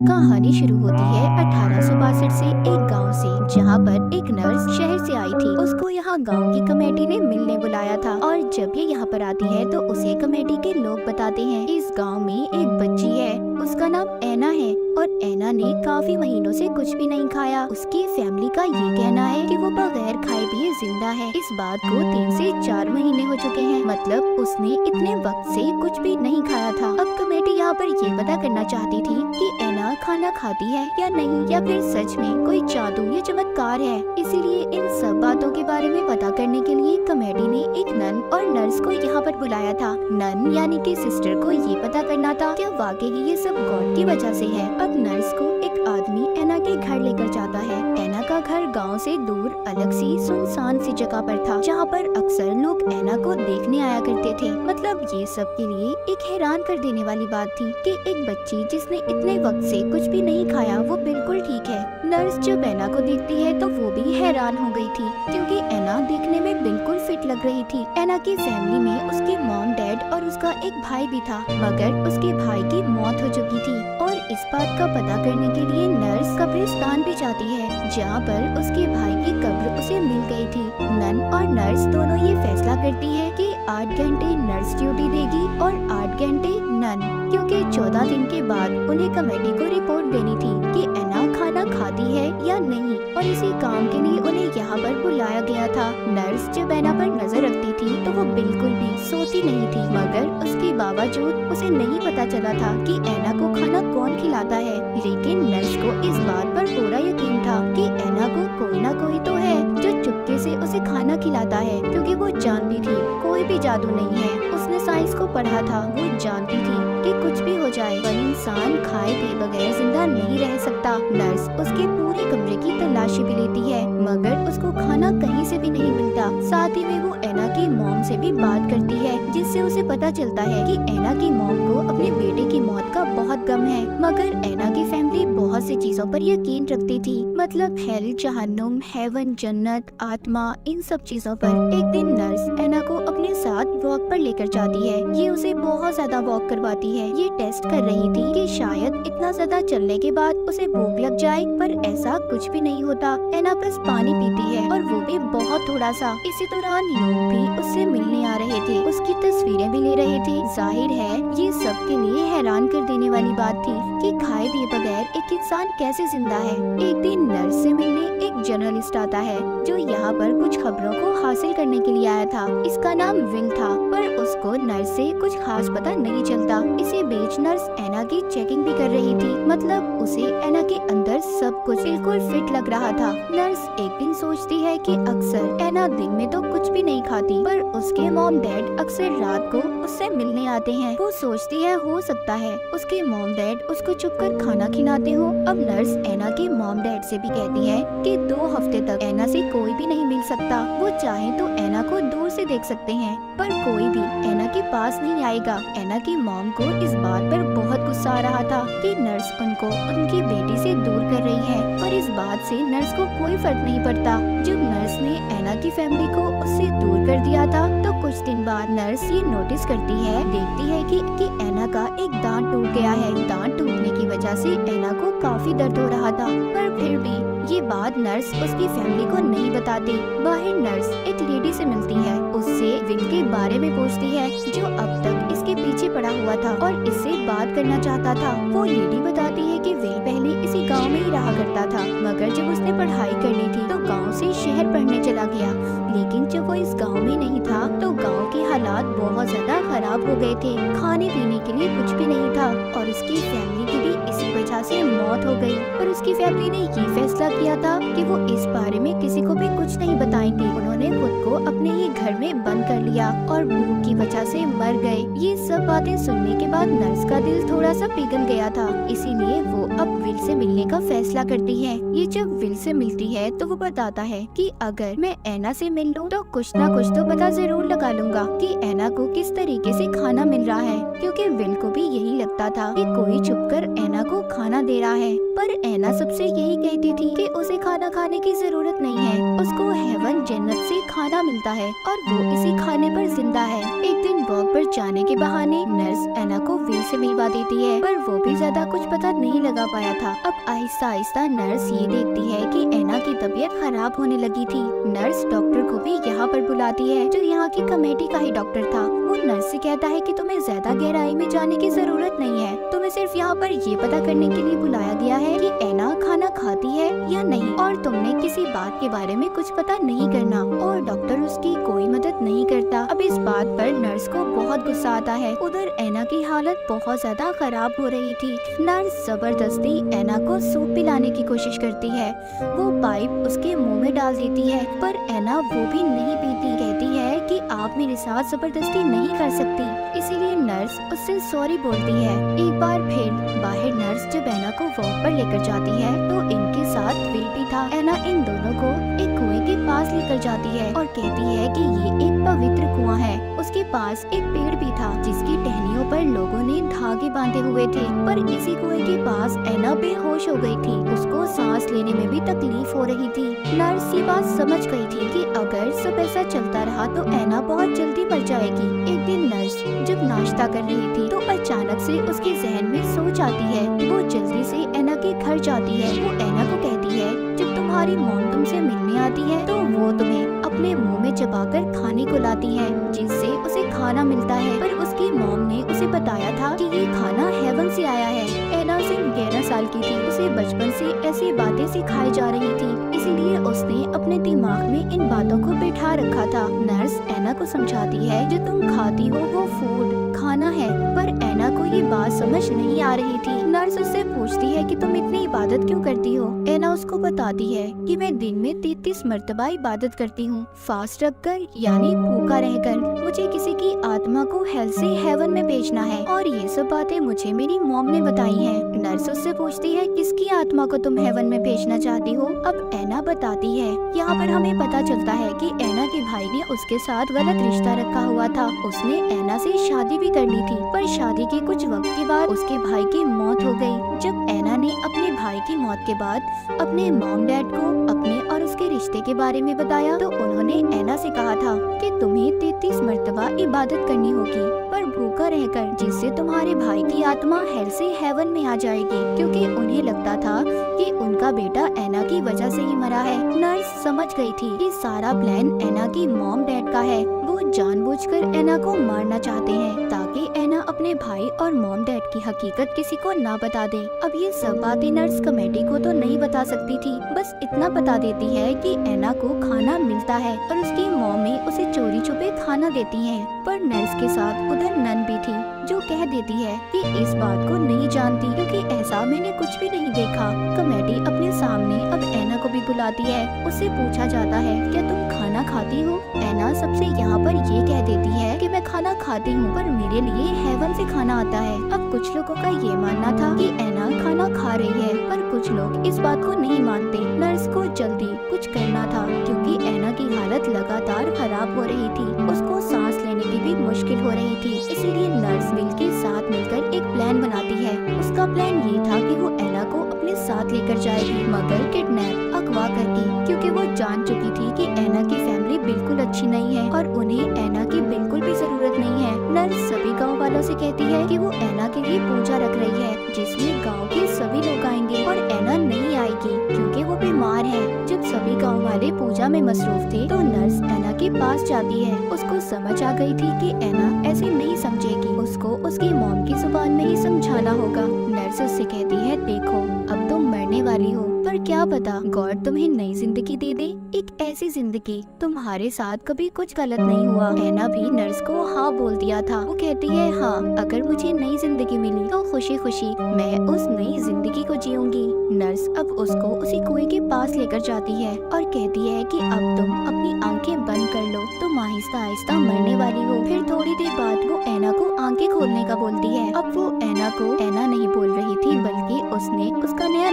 कहानी शुरू होती है 1862 से एक गांव से, जहां पर एक नर्स शहर से आई थी। उसको यहाँ गांव की कमेटी ने मिलने बुलाया था और जब ये यहाँ पर आती है तो उसे कमेटी के लोग बताते हैं इस गांव में एक बच्ची है, उसका नाम ऐना है और ऐना ने काफी महीनों से कुछ भी नहीं खाया। उसकी फैमिली का ये कहना है कि वो बगैर खाए पिए जिंदा है। इस बात को 3 से 4 महीने हो चुके हैं, मतलब उसने इतने वक्त से कुछ भी नहीं खाया था। अब कमेटी यहाँ पर ये पता करना चाहती थी कि ऐना खाना खाती है या नहीं, या फिर सच में कोई जादू या चमत्कार है। इसीलिए इन सब बातों के बारे में पता करने के लिए कमेटी ने एक नन और नर्स को यहाँ पर बुलाया था। नन यानी कि सिस्टर को ये पता करना था क्या वाकई ये सब गॉड की वजह से है। अब नर्स को एक आदमी ऐना के घर लेकर जाता है। ऐना का घर गांव से दूर अलग सी सुनसान सी जगह पर था, जहाँ पर अक्सर लोग ऐना को देखने आया करते थे। मतलब ये सब के लिए एक हैरान कर देने वाली बात थी कि एक बच्ची जिसने इतने वक्त से कुछ भी नहीं खाया वो बिल्कुल ठीक है। नर्स जब ऐना को देखती है तो वो भी हैरान हो गई थी, क्योंकि ऐना देखने में बिल्कुल फिट लग रही थी। ऐना की फैमिली में उसके मॉम डैड और उसका एक भाई भी था, मगर उसके भाई की मौत हो चुकी थी। और इस बात का पता करने के लिए नर्स कब्रिस्तान भी जाती है, जहाँ पर उसके भाई की कब्र उसे मिल गई थी। नन और नर्स दोनों ये फैसला करती है कि 8 घंटे नर्स ड्यूटी देगी और 8 घंटे नन, क्योंकि 14 दिन के बाद उन्हें कमेटी को रिपोर्ट देनी थी कि ऐना खाना खाती है या नहीं, और इसी काम के लिए उन्हें यहाँ पर बुलाया गया था। नर्स जब ऐना पर नजर रखती थी तो वो बिल्कुल भी सोती नहीं थी, मगर उसके बावजूद उसे नहीं पता चला था कि ऐना को खाना कौन खिलाता है। लेकिन नर्स को इस बात पर पूरा यकीन था कि ऐना को कोई ना कोई तो है जो चुपके से उसे खाना खिलाता है, क्योंकि वो जानती थी कोई भी जादू नहीं है। उसने साइंस को पढ़ा था, वो जानती थी कि कुछ भी हो जाए पर इंसान खाए पिए बगैर जिंदा नहीं रह सकता। नर्स उसके पूरे कमरे की तलाशी भी लेती है, मगर उसको खाना कहीं से भी नहीं मिलता। साथ ही में वो ऐना की मॉम से भी बात करती है, जिससे उसे पता चलता है कि ऐना की मॉम को अपने बेटे की मौत का बहुत गम है, मगर ऐना की फैमिली बहुत सी चीजों पर यकीन रखती थी, मतलब हेल, जहन्नुम, हेवन, जन्नत, आत्मा, इन सब चीजों पर। एक दिन नर्स ऐना को अपने साथ वॉक पर लेकर जाती है। ये उसे बहुत ज्यादा वॉक करवाती है। ये टेस्ट कर रही थी कि शायद इतना ज्यादा चलने के बाद उसे भूख लग जाए, पर ऐसा कुछ भी नहीं होता। ऐना बस पानी पीती है और वो भी बहुत थोड़ा सा। इसी दौरान लोग भी उससे मिलने आ रहे थे, उसकी तस्वीरें भी ले रहे थे। जाहिर है ये सब के लिए हैरान कर देने वाली बात थी कि खाए पिए बगैर एक इंसान कैसे जिंदा है। एक दिन नर्स से मिलने एक जर्नलिस्ट आता है, जो यहाँ पर कुछ खबरों को हासिल करने के लिए आया था। इसका नाम विल था, पर उसको नर्स से कुछ खास पता नहीं चलता। इसी बीच नर्स ऐना की चेकिंग भी कर रही थी, मतलब उसे ऐना के अंदर सब कुछ बिल्कुल फिट लग रहा था। नर्स एक दिन सोचती है कि अक्सर ऐना दिन में तो कुछ भी नहीं खाती, पर उसके मॉम डैड अक्सर रात को उससे मिलने आते हैं। वो सोचती है हो सकता है उसके मॉम डैड उसको छुपकर खाना खिलाते हो। अब नर्स ऐना के मॉम डैड से भी कहती है कि 2 हफ्ते तक ऐना से कोई भी नहीं मिल सकता। वो चाहे तो ऐना को दूर से देख सकते हैं, पर कोई भी ऐना के पास नहीं आएगा। ऐना की मॉम को इस बात पर बहुत गुस्सा आ रहा था कि नर्स उनको उनकी बेटी से दूर कर रही है, पर इस बात से नर्स को कोई फर्क नहीं पड़ता। जब नर्स ने ऐना की फैमिली को उससे दूर कर दिया था, तो कुछ दिन बाद नर्स ये नोटिस करती है, देखती है कि ऐना का एक दांत टूट गया है। दांत टूटने की वजह से ऐना को काफी दर्द हो रहा था, पर फिर भी ये बात नर्स उसकी फैमिली को नहीं बताती। बाहर नर्स एक लेडी से मिलती है, उससे विल के बारे में पूछती है, जो अब तक इसके पीछे पड़ा हुआ था और इससे बात करना चाहता था। वो लेडी बताती है कि विल पहले इसी गांव में ही रहा करता था, मगर जब उसने पढ़ाई करनी थी तो गांव से शहर पढ़ने चला गया। लेकिन जब वो इस गांव में नहीं था तो गांव के हालात बहुत ज्यादा खराब हो गए थे, खाने पीने के लिए कुछ भी नहीं था, और उसकी फैमिली की भी इसी वजह से मौत हो गई। पर उसकी फैमिली ने ये फैसला किया था कि वो इस बारे में किसी को भी कुछ नहीं बताएंगे। उन्होंने खुद को अपने ही घर में बंद कर लिया और भूख की वजह से मर गए। ये सब बातें सुनने के बाद नर्स का दिल थोड़ा सा पिघल गया था, इसीलिए वो अब विल से मिलने का फैसला करती है। ये जब विल से मिलती है तो वो बताता है कि अगर मैं एना से मिल लूं तो कुछ ना कुछ तो पता जरूर लगा लूंगा कि एना को किस तरीके से खाना मिल रहा है, क्योंकि विल को भी यही लगता था कि कोई छुपकर एना को खाना दे रहा है। पर एना सबसे यही कहती थी कि उसे खाना खाने की जरूरत नहीं है, उसको हेवन जन्नत से खाना मिलता है और वो इसी खाने पर जिंदा है। एक दिन वॉक पर जाने के बहाने नर्स एना को विल से मिलवा देती है, पर वो भी ज्यादा कुछ पता नहीं लगा पाया था। अब आहिस्ता आहिस्ता नर्स ये देखती है कि एना की तबीयत खराब होने लगी थी। नर्स डॉक्टर को भी यहाँ पर बुलाती है, जो यहाँ की कमेटी का ही डॉक्टर था। वो नर्स से कहता है कि तुम्हें ज्यादा गहराई में जाने की जरूरत नहीं है, तुम्हें सिर्फ यहाँ पर ये पता करने के लिए बुलाया गया है कि एना खाना खाती है या नहीं, और तुमने किसी बात के बारे में कुछ पता नहीं करना। और डॉक्टर उसकी कोई मदद नहीं करता। अब इस बात पर नर्स को बहुत गुस्सा आता है। उधर एना की हालत बहुत ज्यादा खराब हो रही थी। नर्स जबरदस्ती एना को सूप पिलाने की कोशिश करती है। वो पाइप उसके मुंह में डाल देती है, पर एना वो भी नहीं पीती। कहती है कि आप मेरे साथ जबरदस्ती नहीं कर सकती। इसीलिए नर्स उससे सॉरी बोलती है। एक बार फिर बाहर नर्स जब एना को वॉक पर लेकर जाती है तो इनके साथ विल भी था। एना इन दोनों को एक कुएं के पास लेकर जाती है और कहती है कि ये एक पवित्र कुआं है। उसके पास एक पेड़ भी था जिसकी टहनियों पर लोगों ने धागे बांधे हुए थे। पर इसी कुएं के पास एना बेहोश हो गई थी। उसको सांस लेने में भी तकलीफ हो रही थी। नर्स ये बात समझ गई थी कि अगर सब ऐसा चलता रहा तो एना बहुत जल्दी मर जाएगी। एक दिन नर्स जब नाश्ता कर रही थी तो अचानक से उसके जहन में सोच आती है। वो जल्दी से एना के घर जाती है। वो एना को कहती है, जब तुम्हारी मॉम तुमसे मिलने आती है तो वो तुम्हें अपने मुंह में चबाकर खाने को लाती है, जिससे उसे खाना मिलता है। पर उसकी मॉम ने उसे बताया था कि ये खाना हेवन से आया है। एना सिर्फ 11 साल की थी। उसे बचपन से ऐसी बातें सिखाई जा रही थी, इसीलिए उसने अपने दिमाग में इन बातों को बिठा रखा था। नर्स एना को समझाती है, जो तुम खाती हो वो फूड खाना है, पर एना को ये बात समझ नहीं आ रही थी। नर्स उससे पूछती है कि तुम इतनी इबादत क्यों करती हो। एना उसको बताती है कि मैं दिन में 33 मर्तबा इबादत करती हूँ, फास्ट रखकर यानी भूखा रहकर। मुझे किसी की आत्मा को हेल से हेवन में भेजना है, और ये सब बातें मुझे मेरी मॉम ने बताई हैं। नर्स उससे पूछती है, किसकी आत्मा को तुम हेवन में भेजना चाहती हो। अब एना बताती है। यहाँ पर हमें पता चलता है कि एना के भाई ने उसके साथ गलत रिश्ता रखा हुआ था। उसने एना से शादी भी कर ली थी, पर शादी के कुछ वक्त के बाद उसके भाई की मौत हो गई। जब एना ने अपने भाई की मौत के बाद अपने मॉम डैड को अपने और उसके रिश्ते के बारे में बताया, तो उन्होंने एना से कहा था कि तुम्हें 33 मर्तबा इबादत करनी होगी, पर भूखा रहकर, जिससे तुम्हारे भाई की आत्मा हेल से हेवन में आ जाएगी। क्योंकि उन्हें लगता था कि उनका बेटा एना की वजह से ही मरा है। नर्स समझ गई थी कि सारा प्लान एना की मॉम डैड का है। वो जानबूझकर एना को मारना चाहते हैं ताकि एना अपने भाई और मॉम डैड की हकीकत किसी को ना बता दे। अब ये सब बातें नर्स कमेटी को तो नहीं बता सकती थी, बस इतना बता देती है कि एना को खाना मिलता है और उसकी मॉमी उसे चोरी छुपे खाना देती हैं। पर नर्स के साथ उधर नन भी थी, जो कह देती है कि इस बात को नहीं जानती, क्योंकि ऐसा मैंने कुछ भी नहीं देखा। कमेटी अपने सामने अब एना को भी बुलाती है। उससे पूछा जाता है, क्या तुम खाना खाती हो। एना सबसे यहाँ पर ये कह देती है कि मैं खाना खाती हूँ, पर मेरे लिए हेवन से खाना आता है। अब कुछ लोगों का ये मानना था कि एना खाना खा रही है, पर कुछ लोग इस बात को नहीं मानते। नर्स को जल्दी कुछ करना था, क्योंकि एना की हालत लगातार खराब हो रही थी। उसको सांस लेने की भी मुश्किल हो रही थी। इसीलिए नर्स विल के साथ मिलकर एक प्लान बनाती है। उसका प्लान ये था कि वो एना को अपने साथ लेकर जाएगी, मगर किडनैप अगवा करके, क्योंकि वो जान चुकी थी कि एना की फैमिली बिल्कुल अच्छी नहीं है और उन्हें एना की बिल्कुल भी जरूरत नहीं है। नर्स सभी गाँव वालों से कहती है कि वो एना के लिए पूजा रख रही है, जिसमें गाँव के सभी लोग आएंगे और एना नहीं आएगी क्योंकि वो बीमार है। जब सभी गाँव वाले पूजा में मसरूफ थे तो नर्स एना के पास जाती है। उसको समझ आ गई थी कि एना ऐसे नहीं समझेगी, उसको उसकी मॉम की जुबान में ही समझाना होगा। नर्स उससे कहती है, देखो अब तुम मरने वाली हो, पर क्या पता गॉड तुम्हें नई जिंदगी दे दे, एक ऐसी जिंदगी तुम्हारे साथ कभी कुछ गलत नहीं हुआ। एना भी नर्स को हाँ बोल दिया था। वो कहती है, हाँ अगर मुझे नई जिंदगी मिली तो खुशी खुशी मैं उस नई जिंदगी को जीऊंगी। नर्स अब उसको उसी कुएं के पास लेकर जाती है और कहती है कि अब तुम अपनी आंखें बंद कर लो, तुम आहिस्ता आहिस्ता मरने वाली हो। फिर थोड़ी देर बाद वो एना को आंखें खोलने का बोलती है। अब वो एना को एना नहीं बोल रही थी, बल्कि उसने उसका नया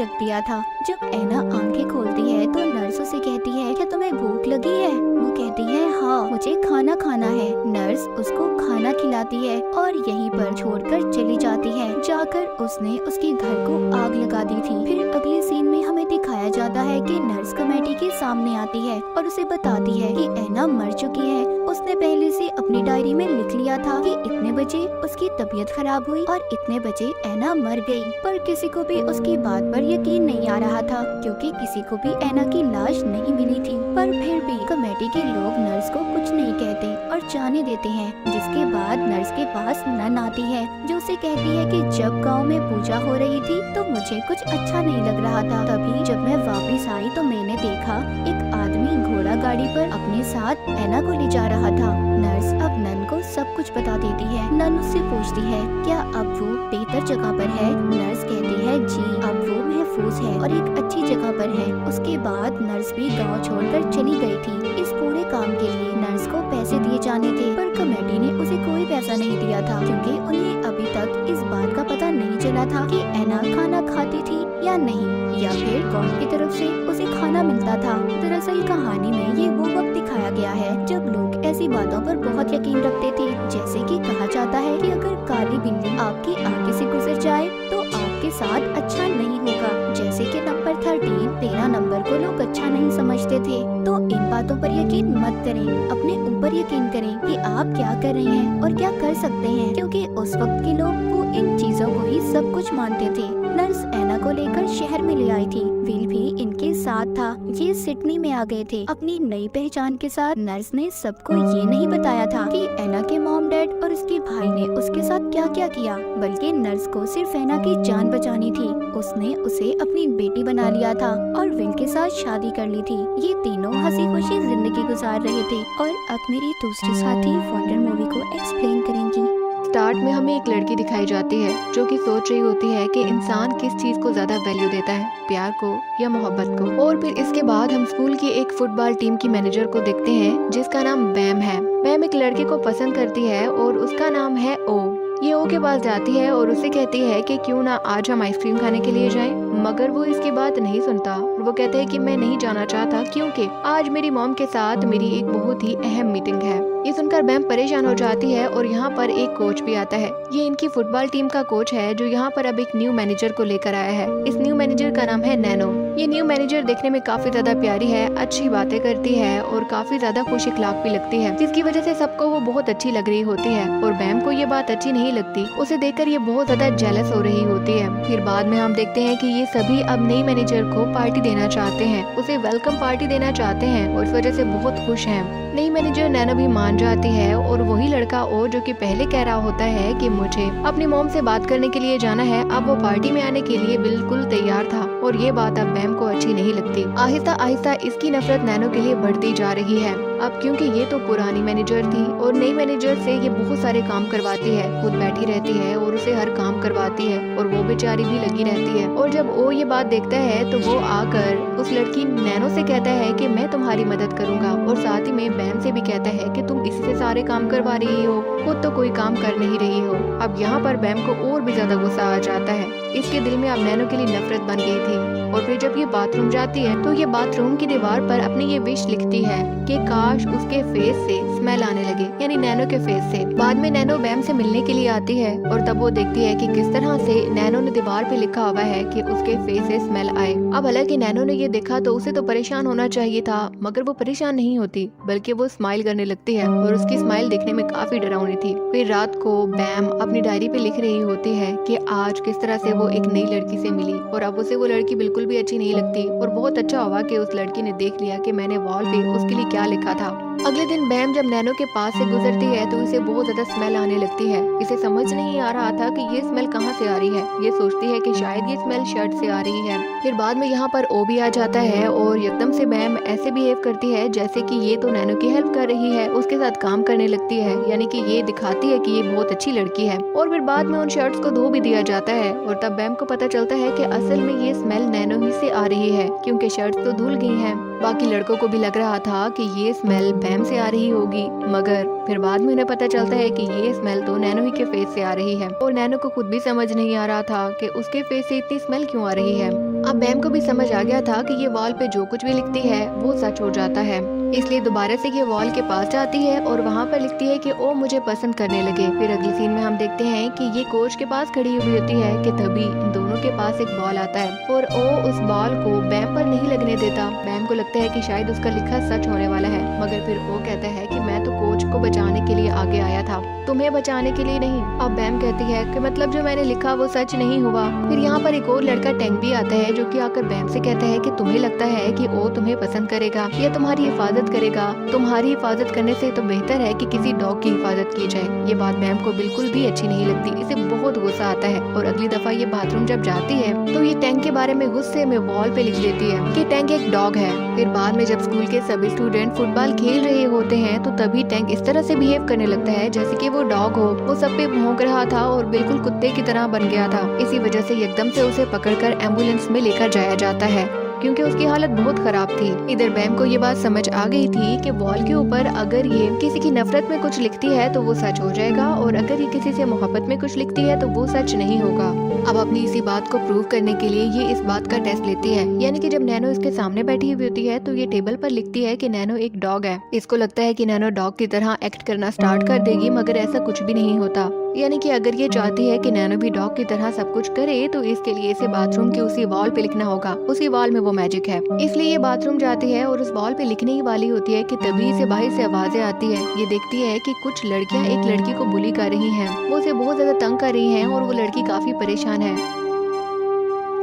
रख दिया था। जब ऐना आंखें खोलती है तो नर्स उसे कहती है, क्या तुम्हें भूख लगी है? वो कहती है, हाँ मुझे खाना खाना है। नर्स उसको खाना खिलाती है और यहीं पर छोड़कर चली जाती है। जाकर उसने उसके घर को आग लगा दी थी। फिर अगले सीन में हमें दिखाया जाता है कि नर्स कमेटी के सामने आती है और उसे बताती है कि ऐना मर चुकी है। उसने पहले से अपनी डायरी में लिख लिया था कि इतने बजे उसकी तबीयत खराब हुई और इतने बजे ऐना मर गई। पर किसी को भी उसकी बात पर यकीन नहीं आ रहा था, क्योंकि किसी को भी ऐना की लाश नहीं मिली थी। पर फिर भी कमेटी के लोग नर्स को कुछ नहीं कहते और जाने देते हैं। जिसके बाद नर्स के पास नन आती है जो उसे कहती है कि जब गांव में पूजा हो रही थी तो मुझे कुछ अच्छा नहीं लग रहा था। तभी जब मैं वापस आई तो मैंने देखा एक आदमी घोड़ा गाड़ी पर अपने साथ ऐना को ले जा रहा था। नर्स अब नन को सब कुछ बता देती है। नन उससे पूछती है, क्या अब वो बेहतर जगह पर है? नर्स कहती है, जी अब वो महफूज है और एक अच्छी जगह पर है। उसके बाद नर्स भी गांव छोड़कर चली गई थी। इस पूरे काम के लिए नर्स को पैसे दिए जाने थे, पर कमेटी ने उसे कोई पैसा नहीं दिया था, क्योंकि उन्हें अभी तक इस बात का पता नहीं चला था कि ऐना खाना खाती थी या नहीं, या फिर कौन की तरफ से उसे खाना मिलता था। दरअसल कहानी में ये वो वक्त दिखाया गया है जब लोग ऐसी बातों पर बहुत यकीन रखते थे। जैसे कि कहा जाता है कि अगर काली बिल्ली आपकी आगे से गुजर जाए तो आपके साथ अच्छा नहीं होगा। जैसे कि नंबर 13 नंबर को लोग अच्छा नहीं समझते थे। तो इन बातों पर यकीन मत करें, अपने ऊपर यकीन करें कि आप क्या कर रहे हैं और क्या कर सकते हैं, क्योंकि उस वक्त के लोग वो इन चीजों को ही सब कुछ मानते थे। नर्स ऐना को लेकर शहर में ले आई थी। विल भी इनके साथ था। ये सिडनी में आ गए थे अपनी नई पहचान के साथ। नर्स ने सबको ये नहीं बताया था कि ऐना के मॉम डैड और उसके भाई ने उसके साथ क्या क्या किया, बल्कि नर्स को सिर्फ ऐना की जान बचानी थी। उसने उसे अपनी बेटी बना लिया था और विल के साथ शादी कर ली थी। ये तीनों हंसी खुशी जिंदगी गुजार रहे थे। और अब मेरी दूसरी साथी वंडर मूवी को एक्सप्लेन करेंगी। स्टार्ट में हमें एक लड़की दिखाई जाती है जो कि सोच रही होती है कि इंसान किस चीज को ज्यादा वैल्यू देता है, प्यार को या मोहब्बत को। और फिर इसके बाद हम स्कूल की एक फुटबॉल टीम की मैनेजर को देखते हैं जिसका नाम बैम है। बैम एक लड़के को पसंद करती है और उसका नाम है ओ। ये ओ के पास जाती है और उससे कहती है कि क्यों ना आज हम आइसक्रीम खाने के लिए जाएं, मगर वो इसकी बात नहीं सुनता और वो कहता है कि मैं नहीं जाना चाहता क्योंकि आज मेरी मॉम के साथ मेरी एक बहुत ही अहम मीटिंग है। ये सुनकर बैम परेशान हो जाती है और यहाँ पर एक कोच भी आता है। ये इनकी फुटबॉल टीम का कोच है जो यहाँ पर अब एक न्यू मैनेजर को लेकर आया है। इस न्यू मैनेजर का नाम है नैनो। ये न्यू मैनेजर देखने में काफी ज्यादा प्यारी है, अच्छी बातें करती है और काफी ज्यादा खुश इखलाक भी लगती है, जिसकी वजह से सबको वो बहुत अच्छी लग रही होती है। और बैम को ये बात अच्छी नहीं लगती, उसे देखकर ये बहुत ज्यादा जेलस हो रही होती है। फिर बाद में हम देखते हैं कि ये सभी अब नई मैनेजर को पार्टी देना चाहते हैं, उसे वेलकम पार्टी देना चाहते हैं और इस वजह से बहुत खुश हैं। नई मैनेजर नैनो भी मान जाती है और वही लड़का ओ जो कि पहले कह रहा होता है कि मुझे अपनी मॉम से बात करने के लिए जाना है, अब वो पार्टी में आने के लिए बिल्कुल तैयार था। और ये बात अब बैम को अच्छी नहीं लगती। आहिस्ता आहिस्ता इसकी नफरत नैनो के लिए बढ़ती जा रही है। अब क्योंकि ये तो पुरानी मैनेजर थी और नई मैनेजर से ये बहुत सारे काम करवाती है, खुद बैठी रहती है और उसे हर काम करवाती है और वो बेचारी भी लगी रहती है। और जब ओ ये बात देखता है तो वो आकर उस लड़की नैनो से कहता है कि मैं तुम्हारी मदद करूंगा और साथ ही में बैम से भी कहता है कि तुम इसी से सारे काम करवा रही हो, खुद तो कोई काम कर नहीं रही हो। अब यहाँ पर बैम को और भी ज्यादा गुस्सा आ जाता है। इसके दिल में अब नैनो के लिए नफरत बन गई थी। और फिर जब ये बाथरूम जाती है तो ये बाथरूम की दीवार पर अपनी ये विश लिखती है कि काश उसके फेस से स्मेल आने लगे, यानी नैनो के फेस से। बाद में नैनो बैम से मिलने के लिए आती है और तब वो देखती है कि किस तरह से नैनो ने दीवार पे लिखा हुआ है कि उसके फेस से स्मेल आए। अब हालांकि नैनो ने ये देखा तो उसे तो परेशान होना चाहिए था, मगर वो परेशान नहीं होती बल्कि वो स्माइल करने लगती है और उसकी स्माइल देखने में काफी डरावनी थी। फिर रात को बैम अपनी डायरी पे लिख रही होती है कि आज किस तरह से वो एक नई लड़की से मिली और अब उसे वो लड़की बिल्कुल भी अच्छी नहीं लगती और बहुत अच्छा हुआ कि उस लड़की ने देख लिया कि मैंने वॉल पे उसके लिए क्या लिखा था। अगले दिन बैम जब नैनो के पास से गुजरती है तो इसे बहुत ज्यादा स्मेल आने लगती है। इसे समझ नहीं आ रहा था कि ये स्मेल कहाँ से आ रही है। ये सोचती है कि शायद ये स्मेल शर्ट से आ रही है। फिर बाद में यहाँ पर ओ भी आ जाता है और एकदम से बैम ऐसे बिहेव करती है जैसे कि ये तो नैनो की हेल्प कर रही है, उसके साथ काम करने लगती है, यानी कि ये दिखाती है कि ये बहुत अच्छी लड़की है। और फिर बाद में उन शर्ट्स को धो भी दिया जाता है और तब बैम को पता चलता है कि असल में ये स्मेल नैनो ही से आ रही है, क्योंकि शर्ट्स तो धुल गई हैं। बाकी लड़कों को भी लग रहा था कि ये स्मेल बैम से आ रही होगी, मगर फिर बाद में उन्हें पता चलता है कि ये स्मेल तो नैनो ही के फेस से आ रही है। और नैनो को खुद भी समझ नहीं आ रहा था कि उसके फेस से इतनी स्मेल क्यों आ रही है। अब बैम को भी समझ आ गया था कि ये वॉल पे जो कुछ भी लिखती है वो सच हो जाता है, इसलिए दोबारा से ये वॉल के पास जाती है और वहाँ पर लिखती है कि ओ मुझे पसंद करने लगे। फिर अगली सीन में हम देखते हैं कि ये कोच के पास खड़ी हुई होती है कि तभी इन दोनों के पास एक बॉल आता है और ओ उस बॉल को बैम पर नहीं लगने देता। बैम को लगता है कि शायद उसका लिखा सच होने वाला है, मगर फिर वो कहता है कि मैं तो कोच को बचाने के लिए आगे आया था, तुम्हें बचाने के लिए नहीं। अब बैम कहती है कि मतलब जो मैंने लिखा वो सच नहीं हुआ। फिर यहाँ पर एक और लड़का टैंक भी आता है जो कि आकर बैम से कहता है कि तुम्हें लगता है कि ओ तुम्हें पसंद करेगा या तुम्हारी हिफाजत करेगा, तुम्हारी हिफाजत करने से तो बेहतर है कि किसी डॉग की हिफाजत की जाए। ये बात बैम को बिल्कुल भी अच्छी नहीं लगती, इसे बहुत गुस्सा आता है और अगली दफा ये बाथरूम जब जाती है तो ये टैंक के बारे में गुस्से में वॉल पे लिख देती है कि टैंक एक डॉग है। फिर बाद में जब स्कूल के सभी स्टूडेंट फुटबॉल खेल रहे होते हैं तो तभी टैंक इस तरह से बिहेव करने लगता है जैसे कि वो डॉग हो। वो सब पे भौंक रहा था और बिल्कुल कुत्ते की तरह बन गया था। इसी वजह से एकदम से उसे पकड़कर एम्बुलेंस में लेकर जाया जाता है क्योंकि उसकी हालत बहुत खराब थी। इधर बैम को ये बात समझ आ गई थी कि वॉल के ऊपर अगर ये किसी की नफरत में कुछ लिखती है तो वो सच हो जाएगा और अगर ये किसी से मोहब्बत में कुछ लिखती है तो वो सच नहीं होगा। अब अपनी इसी बात को प्रूव करने के लिए ये इस बात का टेस्ट लेती है, यानी कि जब नैनो इसके सामने बैठी हुई होती है तो ये टेबल पर लिखती है कि नैनो एक डॉग है। इसको लगता है कि नैनो डॉग की तरह एक्ट करना स्टार्ट कर देगी, मगर ऐसा कुछ भी नहीं होता। यानी कि अगर ये चाहती है कि नैनो भी डॉग की तरह सब कुछ करे तो इसके लिए इसे बाथरूम के उसी वॉल पे लिखना होगा। उसी वॉल में वो मैजिक है, इसलिए ये बाथरूम जाती है और उस वॉल पे लिखने ही वाली होती है कि तभी इसे बाहर से आवाजें आती है। ये देखती है कि कुछ लड़कियां एक लड़की को बुली कर रही हैं, वो उसे बहुत ज्यादा तंग कर रही हैं और वो लड़की काफी परेशान है।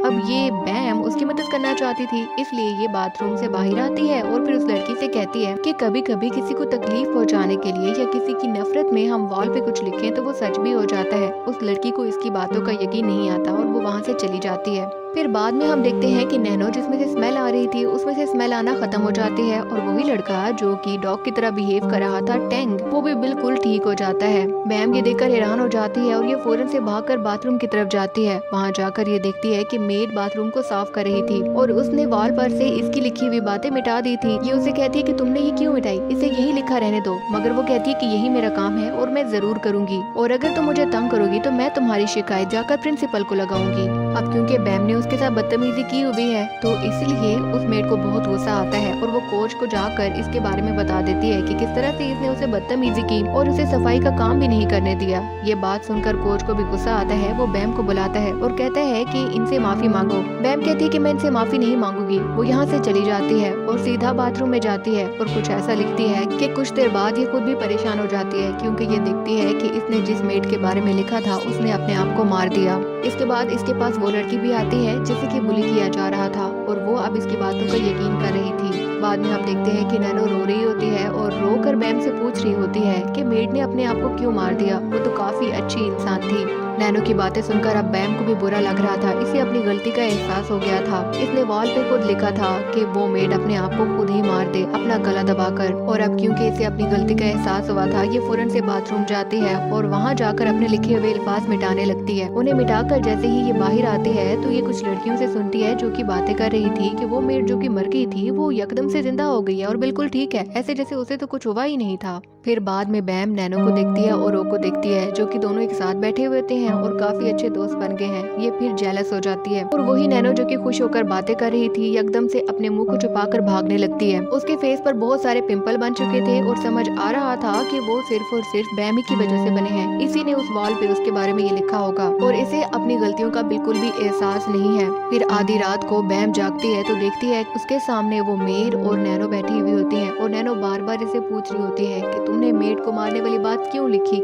अब ये बैम उसकी मदद करना चाहती थी, इसलिए ये बाथरूम से बाहर आती है और फिर उस लड़की से कहती है कि कभी कभी किसी को तकलीफ पहुंचाने के लिए या किसी की नफरत में हम वॉल पे कुछ लिखें तो वो सच भी हो जाता है। उस लड़की को इसकी बातों का यकीन नहीं आता और वो वहाँ से चली जाती है। फिर बाद में हम देखते हैं कि नैनो जिसमें से स्मेल आ रही थी उसमें से स्मेल आना खत्म हो जाती है और वही लड़का जो कि डॉग की तरह बिहेव कर रहा था टैंक, वो भी बिल्कुल ठीक हो जाता है। बैम ये देखकर हैरान हो जाती है और ये फौरन से भागकर बाथरूम की तरफ जाती है। वहाँ जाकर ये देखती है कि मेड बाथरूम को साफ कर रही थी और उसने वॉल पर से इसकी लिखी हुई बातें मिटा दी थी। ये उसे कहती है कि तुमने ये क्यों मिटाई, इसे यही लिखा रहने दो। मगर वो कहती है कि यही मेरा काम है और मैं जरूर करूंगी और अगर तुम मुझे तंग करोगी तो मैं तुम्हारी शिकायत जाकर प्रिंसिपल को लगाऊंगी। अब क्योंकि बैम ने उसके साथ बदतमीजी की हुई है तो इसलिए उस मेड को बहुत गुस्सा आता है और वो कोच को जाकर इसके बारे में बता देती है कि किस तरह से इसने उसे बदतमीजी की और उसे सफाई का काम भी नहीं करने दिया। ये बात सुनकर कोच को भी गुस्सा आता है। वो बैम को बुलाता है और कहता है कि इनसे माफी मांगो। बैम कहती है कि मैं इनसे माफी नहीं मांगूंगी। वो यहाँ से चली जाती है और सीधा बाथरूम में जाती है और कुछ ऐसा लिखती है कि कुछ देर बाद ये खुद भी परेशान हो जाती है क्योंकि ये देखती है कि इसने जिस मेड के बारे में लिखा था उसने अपने आप को मार दिया। इसके बाद इसके पास वो लड़की भी आती है जिसे कि बुली किया जा रहा था और वो अब इसकी बातों का यकीन कर रही थी। बाद में हम देखते हैं कि नैनो रो रही होती है और रो कर बैम से पूछ रही होती है कि मेड ने अपने आप को क्यों मार दिया, वो तो काफी अच्छी इंसान थी। नैनो की बातें सुनकर अब बैम को भी बुरा लग रहा था। इसे अपनी गलती का एहसास हो गया था। इसने वॉल पे खुद लिखा था कि वो मेड अपने आप को खुद ही मार दे अपना गला दबाकर, और अब क्योंकि इसे अपनी गलती का एहसास हुआ था ये फौरन से बाथरूम जाती है और वहाँ जाकर अपने लिखे हुए अल्फाज मिटाने लगती है। उन्हें मिटाकर जैसे ही ये बाहर आती है तो ये कुछ लड़कियों से सुनती है जो कि बातें कर रही थी कि वो मेड जो कि मर गई थी वो यकदम से जिंदा हो गई है और बिल्कुल ठीक है, ऐसे जैसे उसे तो कुछ हुआ ही नहीं था। फिर बाद में बैम नैनो को देखती है और रो को देखती है जो कि दोनों एक साथ बैठे हुए होते हैं और काफी अच्छे दोस्त बन गए हैं। ये फिर जेलस हो जाती है और वही नैनो जो कि खुश होकर बातें कर रही थी एकदम से अपने मुंह को छुपाकर भागने लगती है। उसके फेस पर बहुत सारे पिंपल बन चुके थे और समझ आ रहा था कि वो सिर्फ और सिर्फ बैम ही की वजह से बने हैं। इसी ने उस वॉल पे उसके बारे में ये लिखा होगा और इसे अपनी गलतियों का बिल्कुल भी एहसास नहीं है। फिर आधी रात को बैम जागती है तो देखती है उसके सामने वो मेड और नैनो बैठी हुई होती है और नैनो बार बार इसे पूछ रही होती है कि तुमने मेड को मारने वाली बात क्यों लिखी,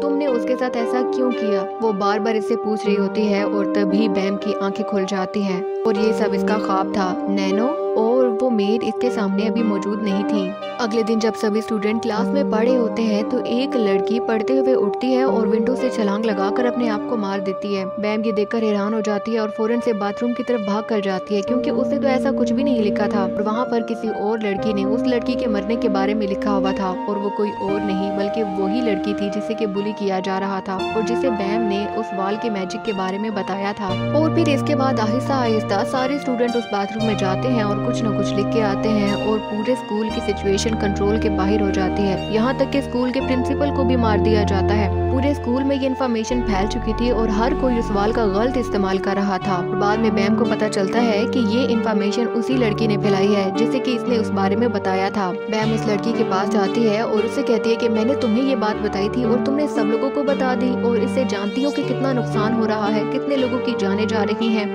तुमने उसके साथ ऐसा क्यों किया। वो बार बार इससे पूछ रही होती है और तभी बैम की आंखें खुल जाती हैं और ये सब इसका ख्वाब था। नैनो और वो मेड इसके सामने अभी मौजूद नहीं थी। अगले दिन जब सभी स्टूडेंट क्लास में पढ़े होते हैं तो एक लड़की पढ़ते हुए उठती है और विंडो से छलांग लगाकर अपने आप को मार देती है। बैम ये देखकर हैरान हो जाती है और फौरन से बाथरूम की तरफ भाग कर जाती है क्योंकि उसने तो ऐसा कुछ भी नहीं लिखा था और वहाँ पर किसी और लड़की ने उस लड़की के मरने के बारे में लिखा हुआ था और वो कोई और नहीं बल्कि वही लड़की थी जिसे कि बुली किया जा रहा था और जिसे बैम ने उस वॉल के मैजिक के बारे में बताया था। और फिर इसके बाद आहिस्ता आहिस्ता सारे स्टूडेंट उस बाथरूम में जाते हैं और कुछ न कुछ लिख के आते हैं और पूरे स्कूल की सिचुएशन कंट्रोल के बाहर हो जाती है। यहाँ तक कि स्कूल के प्रिंसिपल को भी मार दिया जाता है। पूरे स्कूल में ये इन्फॉर्मेशन फैल चुकी थी और हर कोई उस वाल का गलत इस्तेमाल कर रहा था। बाद में बैम को पता चलता है कि ये इन्फॉर्मेशन उसी लड़की ने फैलाई है जिसे कि इसने उस बारे में बताया था। बैम उस लड़की के पास जाती है और उससे कहती है कि मैंने तुम्हें ये बात बताई थी और तुमने सब लोगों को बता दी, और इससे जानती हो कि कितना नुकसान हो रहा है, कितने लोगों की जानें जा रही हैं।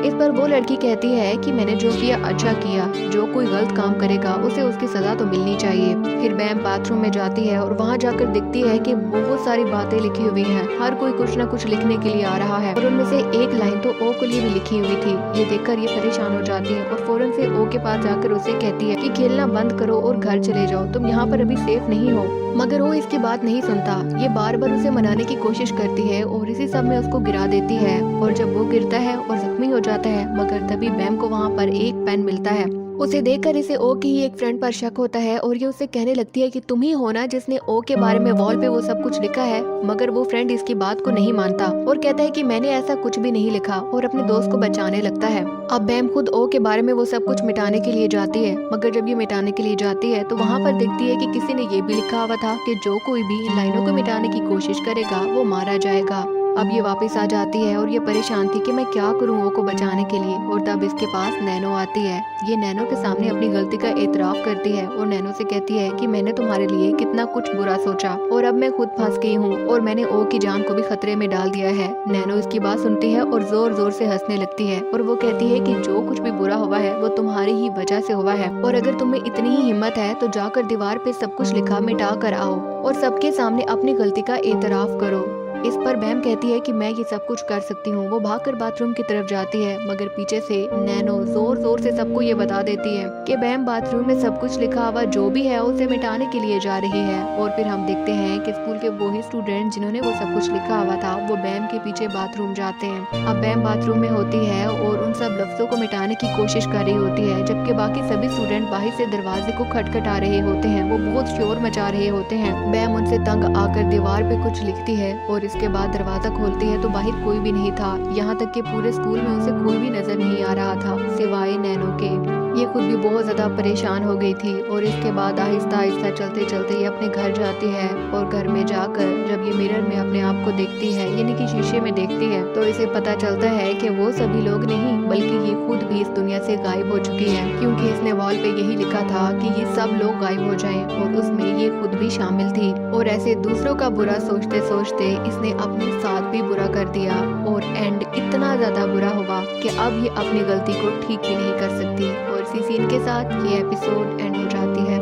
इस पर वो लड़की कहती है कि मैंने जो किया अच्छा किया, जो कोई गलत काम करेगा उसे उसकी सजा तो मिलनी चाहिए। फिर बैम बाथरूम में जाती है और वहाँ जाकर दिखती है कि बहुत सारी बातें लिखी हुई हैं। हर कोई कुछ न कुछ लिखने के लिए आ रहा है और उनमें से एक लाइन तो ओ के लिए भी लिखी हुई थी। ये देखकर ये परेशान हो जाती है और फौरन से ओ के पास जाकर उसे कहती है कि खेलना बंद करो और घर चले जाओ, तुम यहाँ पर अभी सेफ नहीं हो। मगर वो इसकी बात नहीं सुनता। ये बार बार उसे मनाने की कोशिश करती है और इसी सब में उसको गिरा देती है। और जब वो गिरता है और जख्मी हो जाता है, मगर तभी बैम को वहाँ पर एक पेन मिलता है। उसे देखकर इसे ओ की ही एक फ्रेंड पर शक होता है और ये उसे कहने लगती है कि तुम ही हो ना जिसने ओ के बारे में वॉल पे वो सब कुछ लिखा है। मगर वो फ्रेंड इसकी बात को नहीं मानता और कहता है कि मैंने ऐसा कुछ भी नहीं लिखा, और अपने दोस्त को बचाने लगता है। अब बैम खुद ओ के बारे में वो सब कुछ मिटाने के लिए जाती है, मगर जब ये मिटाने के लिए जाती है तो वहाँ पर देखती है कि किसी ने ये भी लिखा हुआ था कि जो कोई भी इन लाइनों को मिटाने की कोशिश करेगा वो मारा जाएगा। अब ये वापस आ जाती है और ये परेशान थी कि मैं क्या करूं ओ को बचाने के लिए। और तब इसके पास नैनो आती है। ये नैनो के सामने अपनी गलती का एतराफ करती है और नैनो से कहती है कि मैंने तुम्हारे लिए कितना कुछ बुरा सोचा और अब मैं खुद फंस गई हूँ और मैंने ओ की जान को भी खतरे में डाल दिया है। नैनो इसकी बात सुनती है और जोर जोर से हंसने लगती है और वो कहती है कि जो कुछ भी बुरा हुआ है वो तुम्हारी ही वजह से हुआ है, और अगर तुम्हें इतनी ही हिम्मत है तो जाकर दीवार पे सब कुछ लिखा मिटा कर आओ और सबके सामने अपनी गलती का एतराफ करो। इस पर बैम कहती है कि मैं ये सब कुछ कर सकती हूँ। वो भागकर बाथरूम की तरफ जाती है, मगर पीछे से नैनो जोर जोर से सबको ये बता देती है कि बैम बाथरूम में सब कुछ लिखा हुआ जो भी है उसे मिटाने के लिए जा रही है। और फिर हम देखते हैं कि स्कूल के वो ही स्टूडेंट जिन्होंने वो सब कुछ लिखा हुआ था वो बैम के पीछे बाथरूम जाते हैं। अब बैम बाथरूम में होती है और उन सब लफ्जों को मिटाने की कोशिश कर रही होती है, जबकि बाकी सभी स्टूडेंट बाहर से दरवाजे को खटखटा रहे होते हैं। वो बहुत शोर मचा रहे होते हैं। बैम उनसे तंग आकर दीवार पे कुछ लिखती है और इसके बाद दरवाजा खोलती है तो बाहर कोई भी नहीं था। यहाँ तक कि पूरे स्कूल में उसे कोई भी नजर नहीं आ रहा था सिवाय नैनो के। ये खुद भी बहुत ज्यादा परेशान हो गई थी और इसके बाद आहिस्ता आहिस्ता चलते चलते ये अपने घर जाती है और घर में जाकर जब ये मिरर में अपने आप को देखती है, यानी कि शीशे में देखती है, तो इसे पता चलता है कि वो सभी लोग नहीं बल्कि ये खुद भी इस दुनिया से गायब हो चुकी है, क्योंकि इसने वॉल पे यही लिखा था कि ये सब लोग गायब हो जाएं और उसमें ये खुद भी शामिल थी। और ऐसे दूसरों का बुरा सोचते सोचते इसने अपने साथ भी बुरा कर दिया और एंड इतना ज्यादा बुरा हुआ कि अब ये अपनी गलती को ठीक भी नहीं कर सकती। और इसी सीन के साथ ये एपिसोड एंड हो जाती है।